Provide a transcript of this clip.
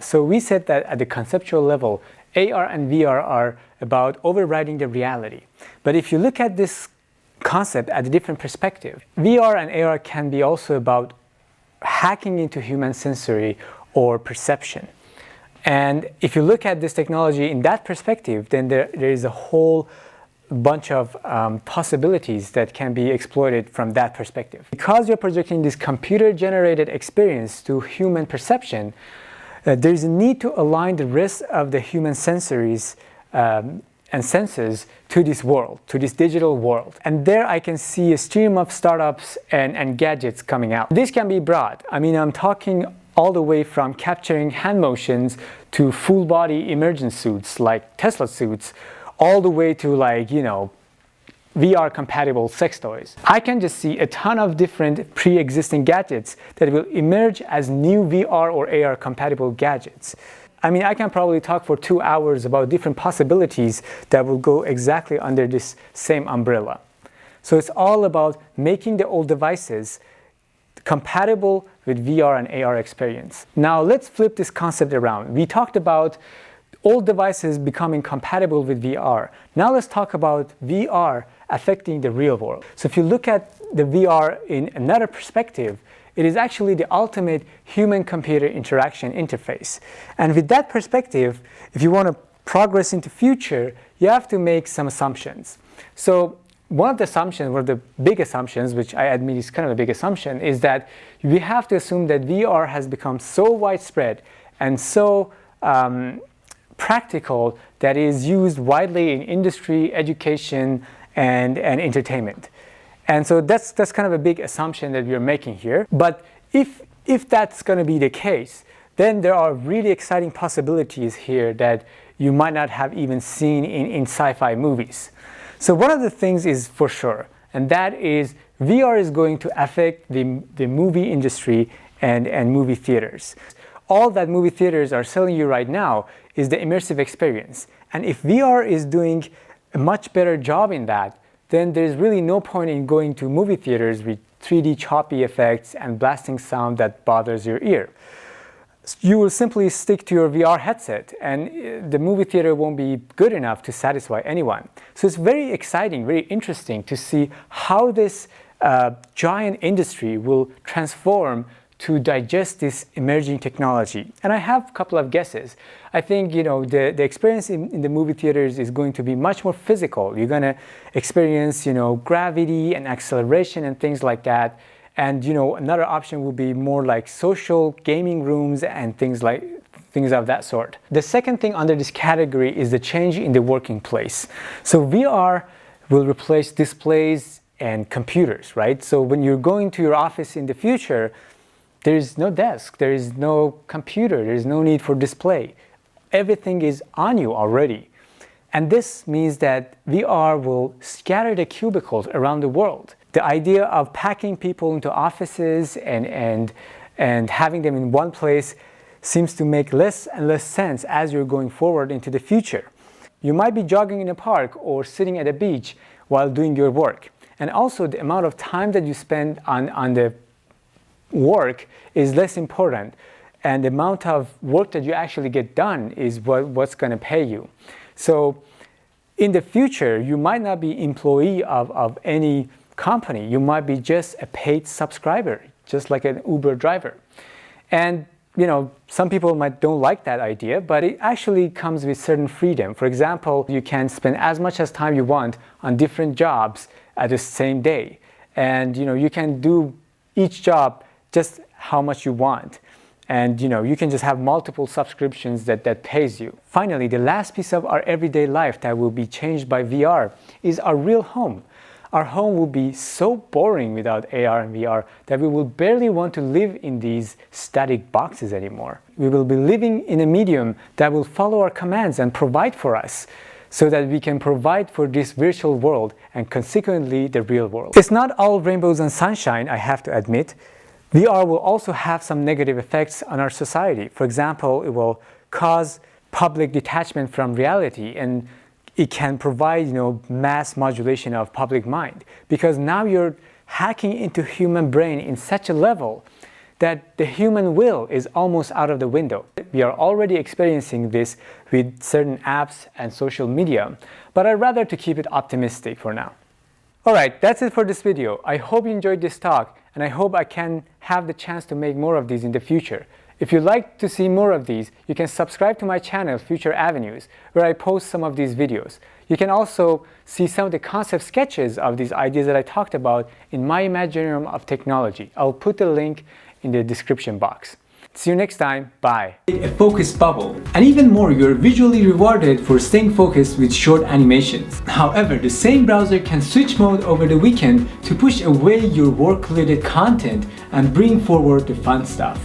So we said that at the conceptual level, AR and VR are about overriding the reality. But if you look at this concept at a different perspective, VR and AR can be also about hacking into human sensory or perception. And if you look at this technology in that perspective, then there is a whole bunch of possibilities that can be exploited from that perspective. Because you're projecting this computer-generated experience to human perception, there is a need to align the rest of the human sensories and senses to this world, to this digital world. And there I can see a stream of startups and gadgets coming out. This can be broad. I mean, I'm talking all the way from capturing hand motions to full body immersion suits like Tesla suits, all the way to VR compatible sex toys. I can just see a ton of different pre-existing gadgets that will emerge as new VR or AR compatible gadgets. I mean, I can probably talk for 2 hours about different possibilities that will go exactly under this same umbrella. So it's all about making the old devices compatible with VR and AR experience. Now let's flip this concept around. We talked about old devices becoming compatible with VR. Now let's talk about VR affecting the real world. So if you look at the VR in another perspective, it is actually the ultimate human-computer interaction interface. And with that perspective, if you want to progress into future, you have to make some assumptions. So one of the big assumptions, which I admit is kind of a big assumption, is that we have to assume that VR has become so widespread and so practical that it is used widely in industry, education, and entertainment. And so that's kind of a big assumption that we're making here. But if that's going to be the case, then there are really exciting possibilities here that you might not have even seen in sci-fi movies. So one of the things is for sure, and that is VR is going to affect the movie industry and movie theaters. All that movie theaters are selling you right now is the immersive experience. And if VR is doing a much better job in that, then there's really no point in going to movie theaters with 3D choppy effects and blasting sound that bothers your ear. You will simply stick to your VR headset, and the movie theater won't be good enough to satisfy anyone. So it's very exciting, very interesting to see how this giant industry will transform to digest this emerging technology. And I have a couple of guesses. I think the experience in the movie theaters is going to be much more physical. You're going to experience gravity and acceleration and things like that. And another option would be more like social gaming rooms and things of that sort. The second thing under this category is the change in the working place. So VR will replace displays and computers, right? So when you're going to your office in the future, there is no desk, there is no computer, there is no need for display. Everything is on you already. And this means that VR will scatter the cubicles around the world. The idea of packing people into offices and having them in one place seems to make less and less sense as you're going forward into the future. You might be jogging in a park or sitting at a beach while doing your work. And also the amount of time that you spend on the work is less important, and the amount of work that you actually get done is what's going to pay you. So in the future, you might not be employee of any company. You might be just a paid subscriber, just like an Uber driver. And some people don't like that idea, but it actually comes with certain freedom. For example, you can spend as much as time you want on different jobs at the same day, and you can do each job just how much you want, and you can just have multiple subscriptions that pays you. Finally, the last piece of our everyday life that will be changed by VR is our real home. Our home will be so boring without AR and VR that we will barely want to live in these static boxes anymore. We will be living in a medium that will follow our commands and provide for us, so that we can provide for this virtual world and consequently the real world. It's not all rainbows and sunshine, I have to admit. VR will also have some negative effects on our society. For example, it will cause public detachment from reality, and it can provide mass modulation of public mind, because now you're hacking into human brain in such a level that the human will is almost out of the window. We are already experiencing this with certain apps and social media, but I'd rather to keep it optimistic for now. Alright, that's it for this video. I hope you enjoyed this talk, and I hope I can have the chance to make more of these in the future. If you'd like to see more of these, you can subscribe to my channel, Future Avenues, where I post some of these videos. You can also see some of the concept sketches of these ideas that I talked about in my Imaginarium of Technology. I'll put the link in the description box. See you next time. Bye. A focus bubble. And even more, you're visually rewarded for staying focused with short animations. However, the same browser can switch mode over the weekend to push away your work-related content and bring forward the fun stuff.